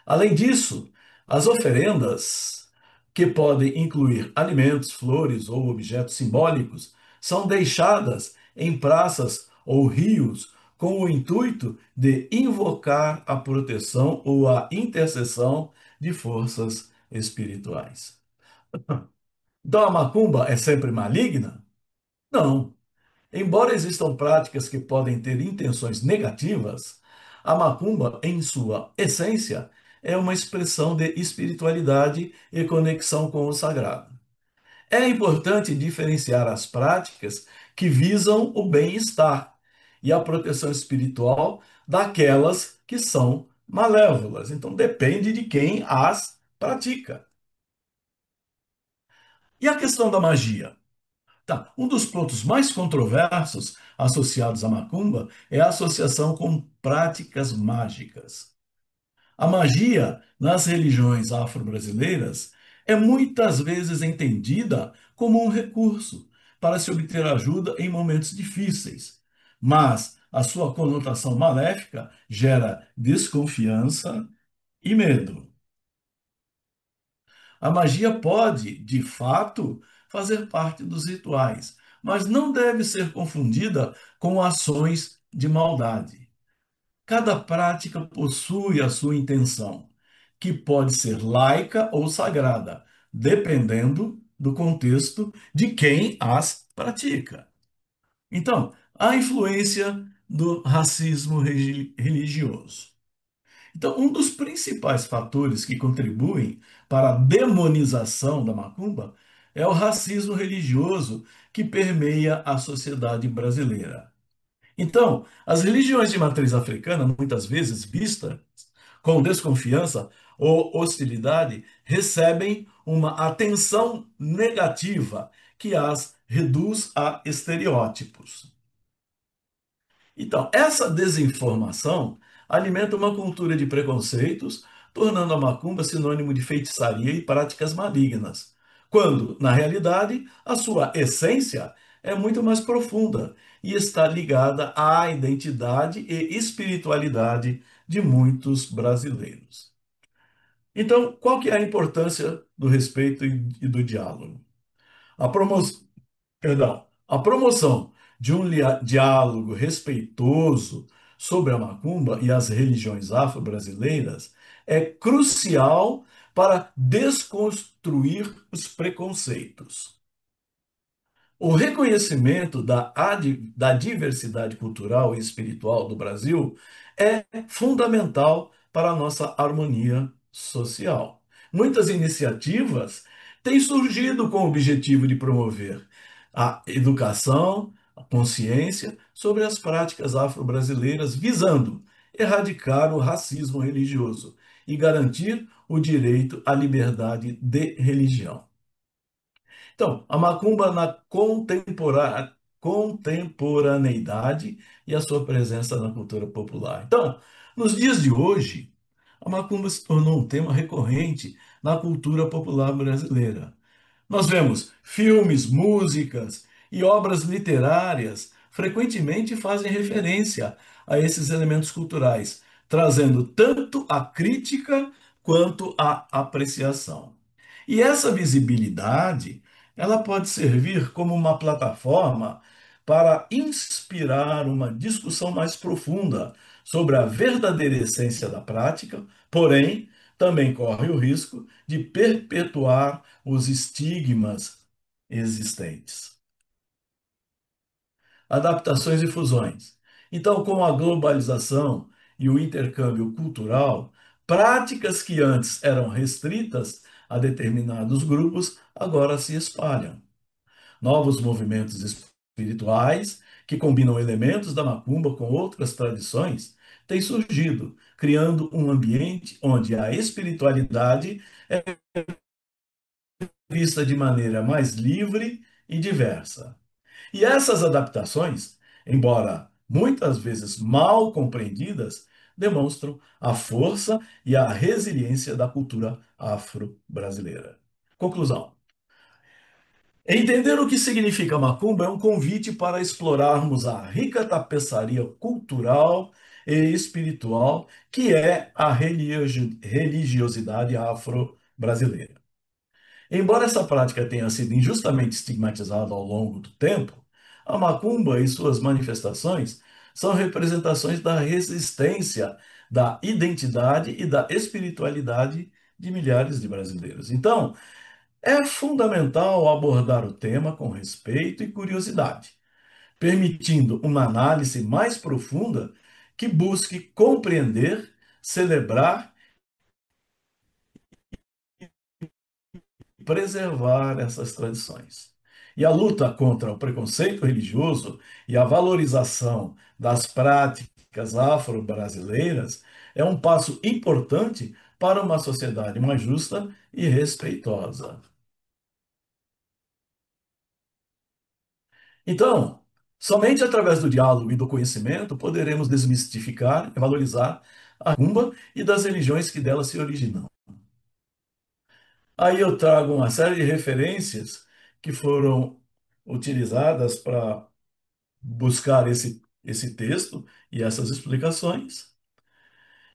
Além disso, as oferendas, que podem incluir alimentos, flores ou objetos simbólicos, são deixadas em praças ou rios com o intuito de invocar a proteção ou a intercessão de forças espirituais. Então a macumba é sempre maligna? Não. Embora existam práticas que podem ter intenções negativas, a macumba, em sua essência, é uma expressão de espiritualidade e conexão com o sagrado. É importante diferenciar as práticas que visam o bem-estar e a proteção espiritual daquelas que são malévolas. Então, depende de quem as pratica. E a questão da magia? Tá. Um dos pontos mais controversos associados à macumba é a associação com práticas mágicas. A magia nas religiões afro-brasileiras é muitas vezes entendida como um recurso para se obter ajuda em momentos difíceis, mas a sua conotação maléfica gera desconfiança e medo. A magia pode, de fato, fazer parte dos rituais, mas não deve ser confundida com ações de maldade. Cada prática possui a sua intenção, que pode ser laica ou sagrada, dependendo do contexto de quem as pratica. Então, a influência do racismo religioso. Então, um dos principais fatores que contribuem para a demonização da macumba é o racismo religioso que permeia a sociedade brasileira. Então, as religiões de matriz africana, muitas vezes vistas com desconfiança ou hostilidade, recebem uma atenção negativa que as reduz a estereótipos. Então, essa desinformação alimenta uma cultura de preconceitos, tornando a macumba sinônimo de feitiçaria e práticas malignas, quando, na realidade, a sua essência é muito mais profunda e está ligada à identidade e espiritualidade de muitos brasileiros. Então, qual que é a importância do respeito e do diálogo? A promoção Perdão, a promoção de um diálogo respeitoso sobre a macumba e as religiões afro-brasileiras é crucial para desconstruir os preconceitos. O reconhecimento da diversidade cultural e espiritual do Brasil é fundamental para a nossa harmonia social. Muitas iniciativas têm surgido com o objetivo de promover a educação, a consciência sobre as práticas afro-brasileiras, visando erradicar o racismo religioso e garantir o direito à liberdade de religião. Então, a macumba na contemporaneidade e a sua presença na cultura popular. Então, nos dias de hoje, a macumba se tornou um tema recorrente na cultura popular brasileira. Nós vemos filmes, músicas e obras literárias frequentemente fazem referência a esses elementos culturais, trazendo tanto a crítica quanto a apreciação. E essa visibilidade, ela pode servir como uma plataforma para inspirar uma discussão mais profunda sobre a verdadeira essência da prática, porém, também corre o risco de perpetuar os estigmas existentes. Adaptações e fusões. Então, com a globalização e o intercâmbio cultural, práticas que antes eram restritas a determinados grupos agora se espalham. Novos movimentos espirituais que combinam elementos da macumba com outras tradições têm surgido, criando um ambiente onde a espiritualidade é vista de maneira mais livre e diversa. E essas adaptações, embora muitas vezes mal compreendidas, demonstram a força e a resiliência da cultura afro-brasileira. Conclusão. Entender o que significa macumba é um convite para explorarmos a rica tapeçaria cultural e espiritual que é a religiosidade afro-brasileira. Embora essa prática tenha sido injustamente estigmatizada ao longo do tempo, a macumba e suas manifestações são representações da resistência, da identidade e da espiritualidade de milhares de brasileiros. Então, é fundamental abordar o tema com respeito e curiosidade, permitindo uma análise mais profunda que busque compreender, celebrar preservar essas tradições. E a luta contra o preconceito religioso e a valorização das práticas afro-brasileiras é um passo importante para uma sociedade mais justa e respeitosa. Então, somente através do diálogo e do conhecimento poderemos desmistificar e valorizar a Umba e das religiões que dela se originam. Aí eu trago uma série de referências que foram utilizadas para buscar esse texto e essas explicações.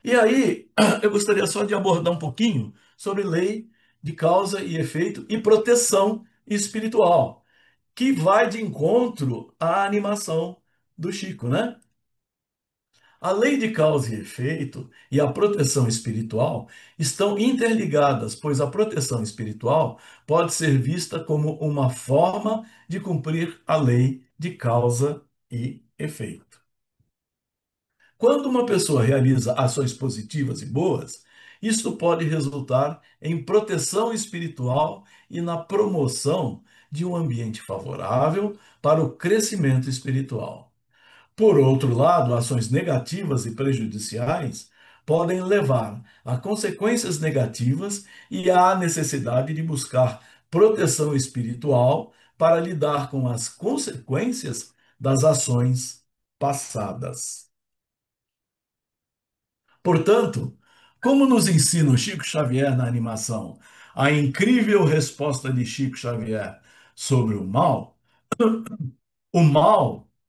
E aí eu gostaria só de abordar um pouquinho sobre lei de causa e efeito e proteção espiritual, que vai de encontro à animação do Chico, né? A lei de causa e efeito e a proteção espiritual estão interligadas, pois a proteção espiritual pode ser vista como uma forma de cumprir a lei de causa e efeito. Quando uma pessoa realiza ações positivas e boas, isto pode resultar em proteção espiritual e na promoção de um ambiente favorável para o crescimento espiritual. Por outro lado, ações negativas e prejudiciais podem levar a consequências negativas e à necessidade de buscar proteção espiritual para lidar com as consequências das ações passadas. Portanto, como nos ensina o Chico Xavier na animação, a incrível resposta de Chico Xavier sobre o mal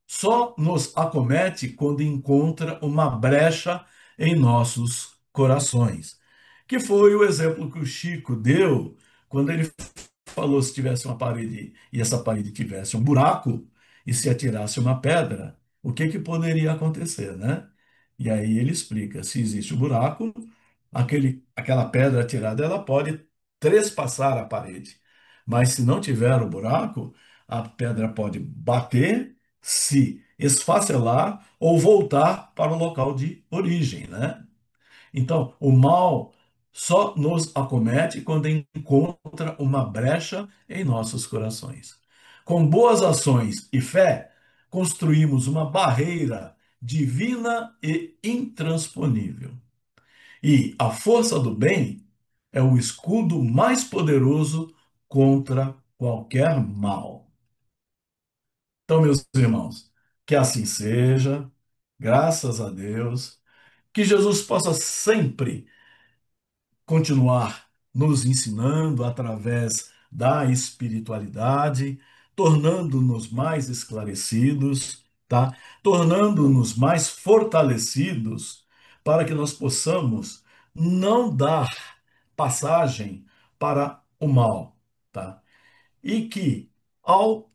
só nos acomete quando encontra uma brecha em nossos corações, que foi o exemplo que o Chico deu quando ele falou se tivesse uma parede e essa parede tivesse um buraco e se atirasse uma pedra, o que que poderia acontecer, né? E aí ele explica, se existe um buraco, aquela pedra atirada, ela pode trespassar a parede. Mas se não tiver o buraco, a pedra pode bater, se esfacelar ou voltar para o local de origem, né? Então, o mal só nos acomete quando encontra uma brecha em nossos corações. Com boas ações e fé, construímos uma barreira divina e intransponível. E a força do bem é o escudo mais poderoso contra qualquer mal. Então, meus irmãos, que assim seja, graças a Deus, que Jesus possa sempre continuar nos ensinando através da espiritualidade, tornando-nos mais esclarecidos, tá? Tornando-nos mais fortalecidos para que nós possamos não dar passagem para o mal, tá? E que ao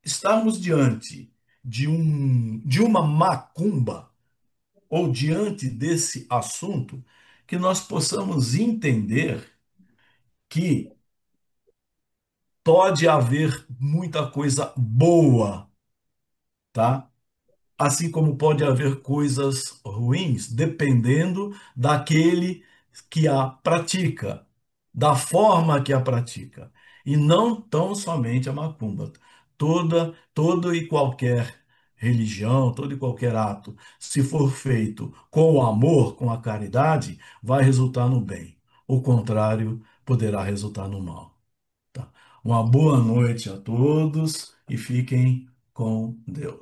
estarmos diante de uma macumba, ou diante desse assunto, que nós possamos entender que pode haver muita coisa boa, tá? Assim como pode haver coisas ruins, dependendo daquele que a pratica, da forma que a pratica, e não tão somente a macumba. Todo e qualquer religião, todo e qualquer ato, se for feito com o amor, com a caridade, vai resultar no bem. O contrário poderá resultar no mal. Tá? Uma boa noite a todos e fiquem com Deus.